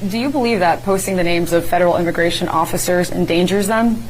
Do you believe that posting the names of federal immigration officers endangers them?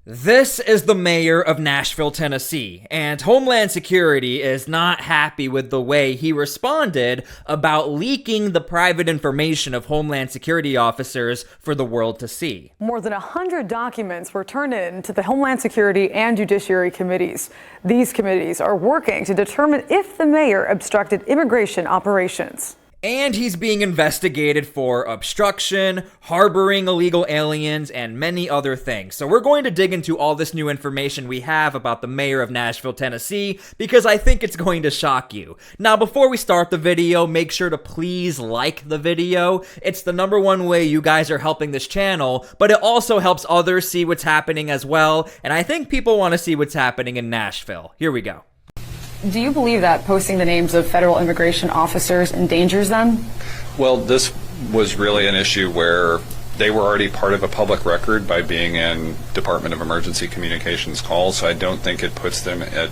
This is the mayor of Nashville, Tennessee, and Homeland Security is not happy with the way he responded about leaking the private information of Homeland Security officers for the world to see. More than 100 documents were turned in to the Homeland Security and Judiciary committees. These committees are working to determine if the mayor obstructed immigration operations. And he's being investigated for obstruction, harboring illegal aliens, and many other things. So we're going to dig into all this new information we have about the mayor of Nashville, Tennessee, because I think it's going to shock you. Now, before we start the video, make sure to please like the video. It's the #1 way you guys are helping this channel, but it also helps others see what's happening as well. And I think people want to see what's happening in Nashville. Here we go. Do you believe that posting the names of federal immigration officers endangers them? Well, this was really an issue where they were already part of a public record by being in Department of Emergency Communications calls, so I don't think it puts them at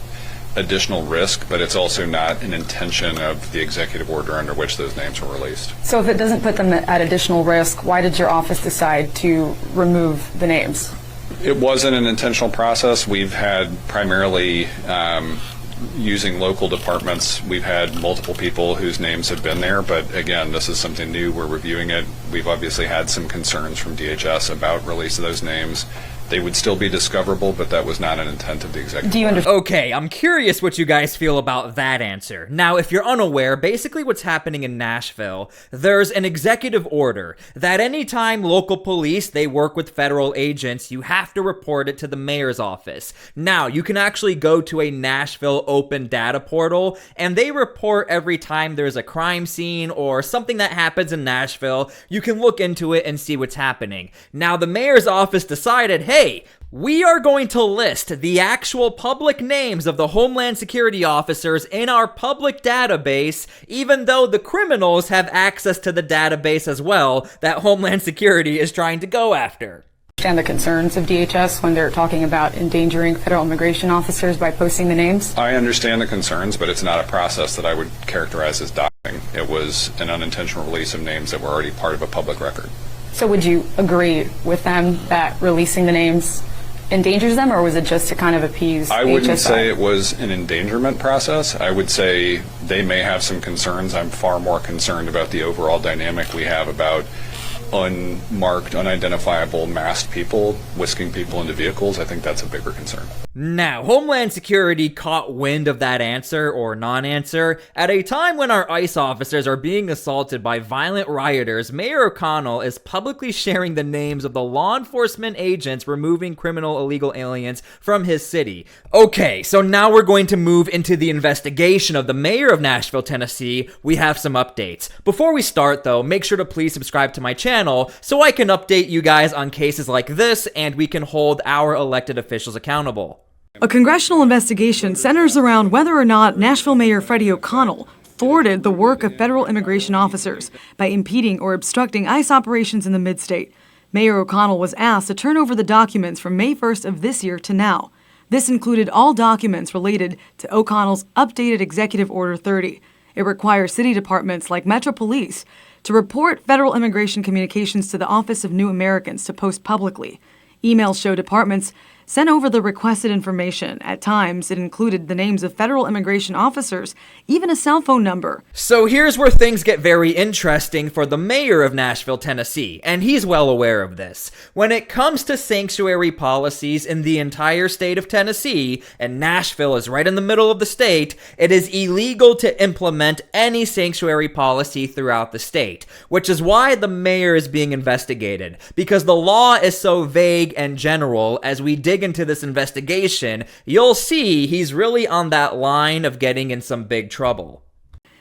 additional risk, but it's also not an intention of the executive order under which those names were released. So if it doesn't put them at additional risk, why did your office decide to remove the names? It wasn't an intentional process. We've had primarily using local departments, we've had multiple people whose names have been there, but again, this is something new. We're reviewing it. We've obviously had some concerns from DHS about release of those names. They would still be discoverable, but that was not an intent of the executive. Do you understand? Okay, I'm curious what you guys feel about that answer. Now, if you're unaware, basically what's happening in Nashville, there's an executive order that anytime local police, they work with federal agents, you have to report it to the mayor's office. Now, you can actually go to a Nashville open data portal, and they report every time there's a crime scene or something that happens in Nashville. You can look into it and see what's happening. Now, the mayor's office decided, hey, we are going to list the actual public names of the Homeland Security officers in our public database, even though the criminals have access to the database as well that Homeland Security is trying to go after. Understand the concerns of DHS when they're talking about endangering federal immigration officers by posting the names? I understand the concerns, but it's not a process that I would characterize as doxing. It was an unintentional release of names that were already part of a public record. So would you agree with them that releasing the names endangers them, or was it just to kind of appease I wouldn't HSI? say it was an endangerment process. I would say they may have some concerns. I'm far more concerned about the overall dynamic we have about unmarked, unidentifiable, masked people whisking people into vehicles. I think that's a bigger concern. Now, Homeland Security caught wind of that answer or non-answer at a time when our ICE officers are being assaulted by violent rioters. Mayor O'Connell is publicly sharing the names of the law enforcement agents removing criminal illegal aliens from his city. Okay, so now we're going to move into the investigation of the mayor of Nashville, Tennessee. We have some updates. Before we start though, make sure to please subscribe to my channel so I can update you guys on cases like this and we can hold our elected officials accountable. A congressional investigation centers around whether or not Nashville Mayor Freddie O'Connell thwarted the work of federal immigration officers by impeding or obstructing ICE operations in the mid-state. Mayor O'Connell was asked to turn over the documents from May 1st of this year to now. This included all documents related to O'Connell's updated Executive Order 30. It requires city departments like Metro Police to report federal immigration communications to the Office of New Americans to post publicly. Emails show departments sent over the requested information. At times, it included the names of federal immigration officers, even a cell phone number. So here's where things get very interesting for the mayor of Nashville, Tennessee, and he's well aware of this. When it comes to sanctuary policies in the entire state of Tennessee, and Nashville is right in the middle of the state, it is illegal to implement any sanctuary policy throughout the state, which is why the mayor is being investigated, because the law is so vague and general. As we dig into this investigation, you'll see he's really on that line of getting in some big trouble.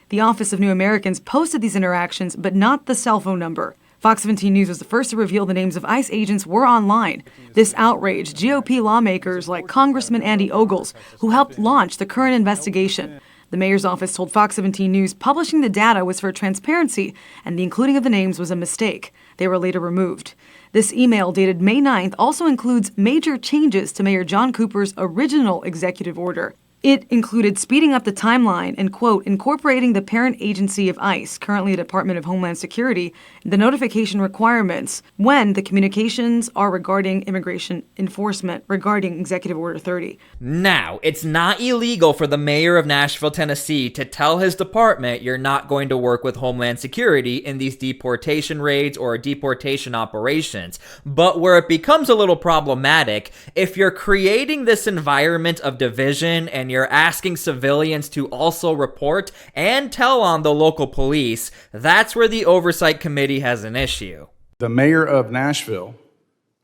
The Office of New Americans posted these interactions, but not the cell phone number. Fox 17 News was the first to reveal the names of ICE agents were online. This outraged GOP lawmakers like Congressman Andy Ogles, who helped launch the current investigation. The mayor's office told Fox 17 News publishing the data was for transparency, and the including of the names was a mistake. They were later removed. This email, dated May 9th, also includes major changes to Mayor John Cooper's original executive order. It included speeding up the timeline and, quote, incorporating the parent agency of ICE, currently the Department of Homeland Security, the notification requirements when the communications are regarding immigration enforcement regarding Executive Order 30. Now, it's not illegal for the mayor of Nashville, Tennessee to tell his department you're not going to work with Homeland Security in these deportation raids or deportation operations. But where it becomes a little problematic, if you're creating this environment of division and you're asking civilians to also report and tell on the local police, that's where the Oversight Committee has an issue. The mayor of Nashville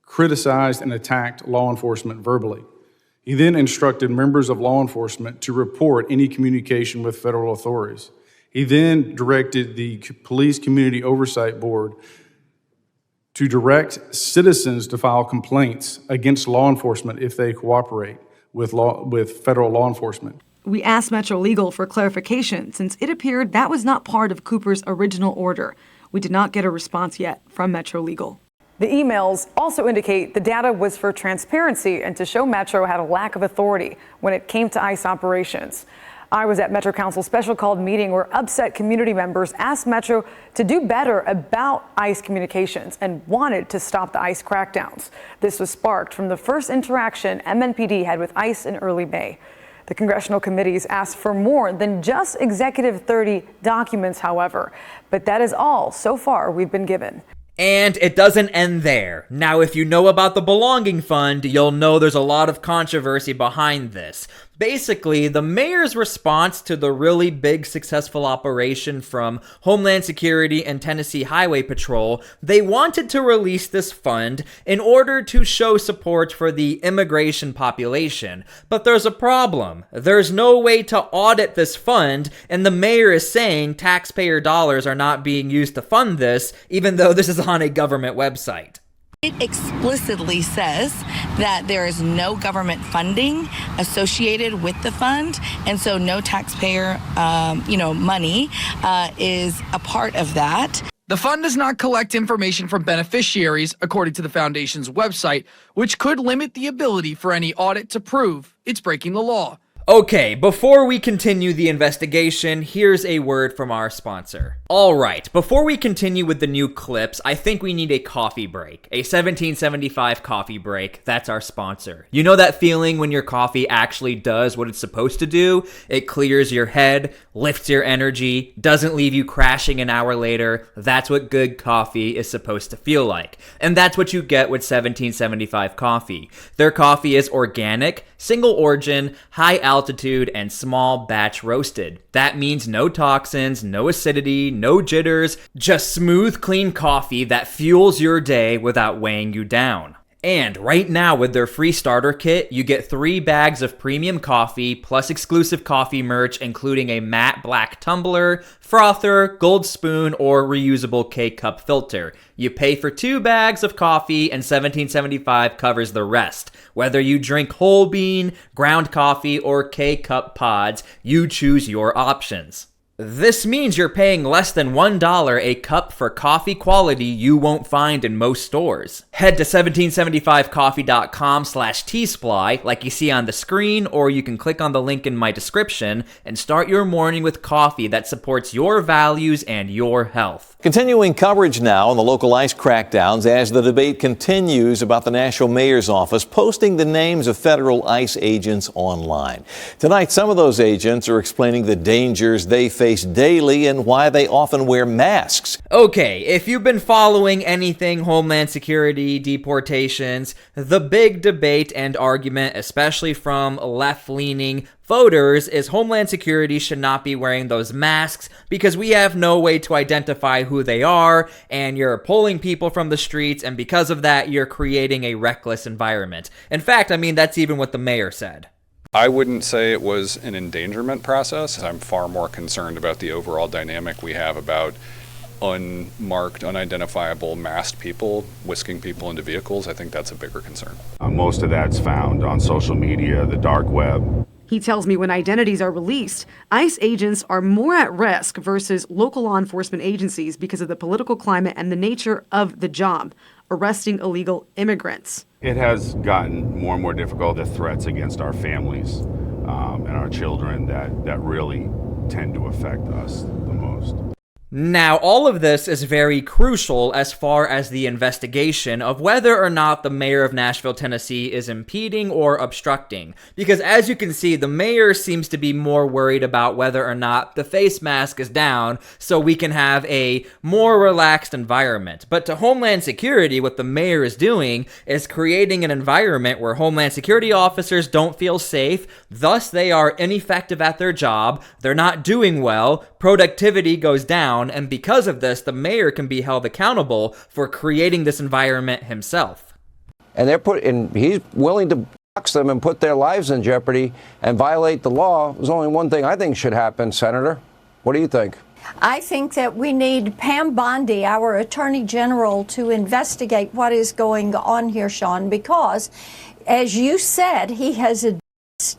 criticized and attacked law enforcement verbally. He then instructed members of law enforcement to report any communication with federal authorities. He then directed the Police Community Oversight Board to direct citizens to file complaints against law enforcement if they cooperate with federal law enforcement. We asked Metro Legal for clarification since it appeared that was not part of Cooper's original order. We did not get a response yet from Metro Legal. The emails also indicate the data was for transparency and to show Metro had a lack of authority when it came to ICE operations. I was at Metro Council's special called meeting where upset community members asked Metro to do better about ICE communications and wanted to stop the ICE crackdowns. This was sparked from the first interaction MNPD had with ICE in early May. The congressional committees asked for more than just Executive 30 documents, however, but that is all so far we've been given. And it doesn't end there. Now, if you know about the Belonging Fund, you'll know there's a lot of controversy behind this. Basically, the mayor's response to the really big successful operation from Homeland Security and Tennessee Highway Patrol, they wanted to release this fund in order to show support for the immigration population. But there's a problem. There's no way to audit this fund, and the mayor is saying taxpayer dollars are not being used to fund this, even though this is on a government website. It explicitly says that there is no government funding associated with the fund, and so no taxpayer, money is a part of that. The fund does not collect information from beneficiaries, according to the foundation's website, which could limit the ability for any audit to prove it's breaking the law. Okay, before we continue the investigation, here's a word from our sponsor. Alright, before we continue with the new clips, I think we need a coffee break. A 1775 coffee break, that's our sponsor. You know that feeling when your coffee actually does what it's supposed to do? It clears your head, lifts your energy, doesn't leave you crashing an hour later. That's what good coffee is supposed to feel like. And that's what you get with 1775 coffee. Their coffee is organic, single origin, high altitude, and small batch roasted. That means no toxins, no acidity, no jitters, just smooth, clean coffee that fuels your day without weighing you down. And right now with their free starter kit, you get 3 bags of premium coffee plus exclusive coffee merch, including a matte black tumbler, frother, gold spoon, or reusable K-cup filter. You pay for 2 bags of coffee and $17.75 covers the rest. Whether you drink whole bean, ground coffee, or K-cup pods, you choose your options. This means you're paying less than $1 a cup for coffee quality you won't find in most stores. Head to 1775coffee.com/T-SPLY like you see on the screen, or you can click on the link in my description and start your morning with coffee that supports your values and your health. Continuing coverage now on the local ICE crackdowns as the debate continues about the Nashville Mayor's Office posting the names of federal ICE agents online. Tonight, some of those agents are explaining the dangers they face daily and why they often wear masks. Okay, if you've been following anything Homeland Security, deportations, the big debate and argument, especially from left-leaning voters, is Homeland Security should not be wearing those masks because we have no way to identify who they are, and you're pulling people from the streets, and because of that, you're creating a reckless environment. In fact, that's even what the mayor said. I wouldn't say it was an endangerment process. I'm far more concerned about the overall dynamic we have about unmarked, unidentifiable, masked people whisking people into vehicles. I think that's a bigger concern. Most of that's found on social media, the dark web. He tells me when identities are released, ICE agents are more at risk versus local law enforcement agencies because of the political climate and the nature of the job, arresting illegal immigrants. It has gotten more and more difficult, the threats against our families. and our children that really tend to affect us the most. Now, all of this is very crucial as far as the investigation of whether or not the mayor of Nashville, Tennessee is impeding or obstructing. Because as you can see, the mayor seems to be more worried about whether or not the face mask is down so we can have a more relaxed environment. But to Homeland Security, what the mayor is doing is creating an environment where Homeland Security officers don't feel safe, thus they are ineffective at their job, they're not doing well, productivity goes down, and because of this, the mayor can be held accountable for creating this environment himself. And he's willing to box them and put their lives in jeopardy and violate the law. There's only one thing I think should happen, Senator. What do you think? I think that we need Pam Bondi, our Attorney General, to investigate what is going on here, Sean, because, as you said, he has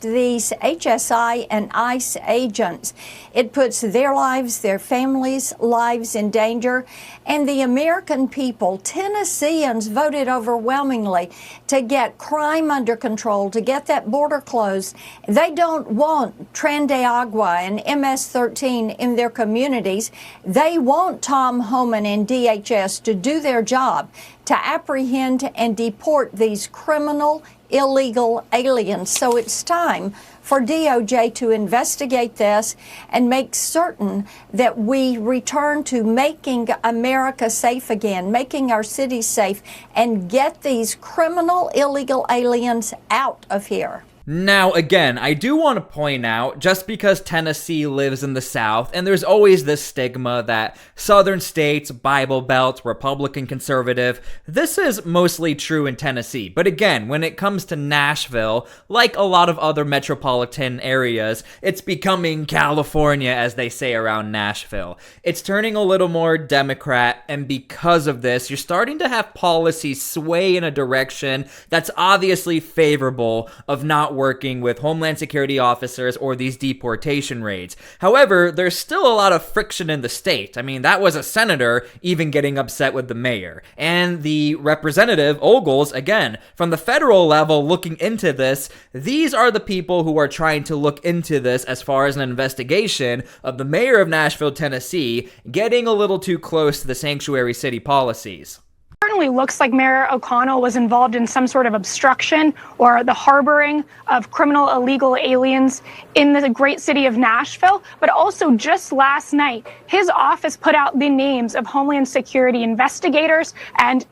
these HSI and ICE agents. It puts their lives, their families' lives in danger. And the American people, Tennesseans, voted overwhelmingly to get crime under control, to get that border closed. They don't want Tren de Agua and MS-13 in their communities. They want Tom Homan and DHS to do their job, to apprehend and deport these criminal illegal aliens. So it's time for DOJ to investigate this and make certain that we return to making America safe again, making our cities safe, and get these criminal illegal aliens out of here. Now, again, I do want to point out, just because Tennessee lives in the South, and there's always this stigma that Southern states, Bible Belt, Republican, conservative, this is mostly true in Tennessee. But again, when it comes to Nashville, like a lot of other metropolitan areas, it's becoming California, as they say around Nashville. It's turning a little more Democrat, and because of this, you're starting to have policies sway in a direction that's obviously favorable of not working with Homeland Security officers or these deportation raids. However, there's still a lot of friction in the state. I mean, that was a senator even getting upset with the mayor. And the representative, Ogles, again, from the federal level looking into this, these are the people who are trying to look into this as far as an investigation of the mayor of Nashville, Tennessee, getting a little too close to the sanctuary city policies. Certainly looks like Mayor O'Connell was involved in some sort of obstruction or the harboring of criminal illegal aliens in the great city of Nashville. But also just last night, his office put out the names of Homeland Security investigators and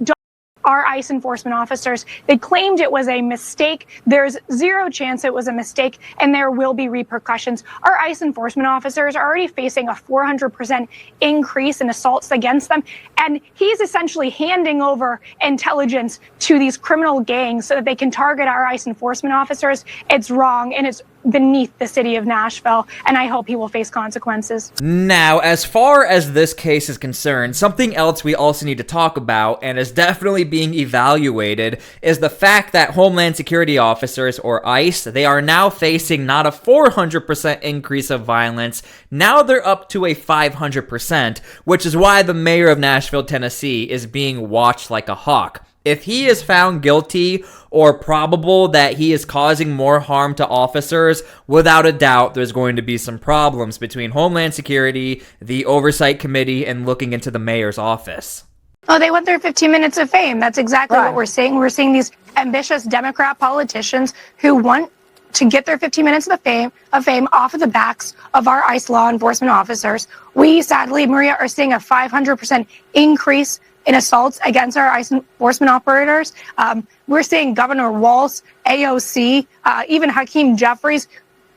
our ICE enforcement officers. They claimed it was a mistake. There's zero chance it was a mistake, and there will be repercussions. Our ICE enforcement officers are already facing a 400% increase in assaults against them, and he's essentially handing over intelligence to these criminal gangs so that they can target our ICE enforcement officers. It's wrong, and it's beneath the city of Nashville, and I hope he will face consequences. Now, as far as this case is concerned, something else we also need to talk about, and is definitely being evaluated, is the fact that Homeland Security officers, or ICE, they are now facing not a 400% increase of violence, now they're up to a 500%, which is why the mayor of Nashville, Tennessee is being watched like a hawk. If he is found guilty or probable that he is causing more harm to officers, without a doubt there's going to be some problems between Homeland Security, the Oversight Committee, and looking into the mayor's office. Oh, they want their 15 minutes of fame. That's exactly what we're seeing. We're seeing these ambitious Democrat politicians who want to get their 15 minutes of fame off of the backs of our ICE law enforcement officers. We, sadly, Maria, are seeing a 500% increase in assaults against our ICE enforcement operators. We're seeing Governor Walz, AOC, even Hakeem Jeffries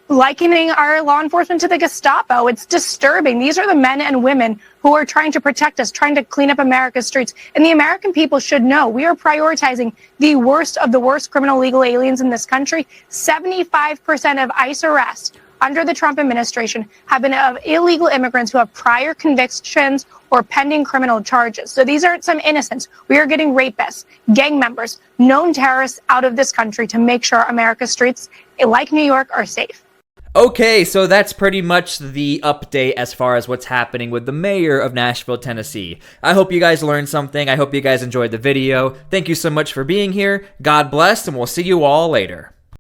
likening our law enforcement to the Gestapo. It's disturbing. These are the men and women who are trying to protect us, trying to clean up America's streets. And the American people should know we are prioritizing the worst of the worst criminal legal aliens in this country. 75% of ICE arrests under the Trump administration have been of illegal immigrants who have prior convictions or pending criminal charges. So these aren't some innocents. We are getting rapists, gang members, known terrorists out of this country to make sure America's streets, like New York, are safe. Okay, so that's pretty much the update as far as what's happening with the mayor of Nashville, Tennessee. I hope you guys learned something. I hope you guys enjoyed the video. Thank you so much for being here. God bless, and we'll see you all later.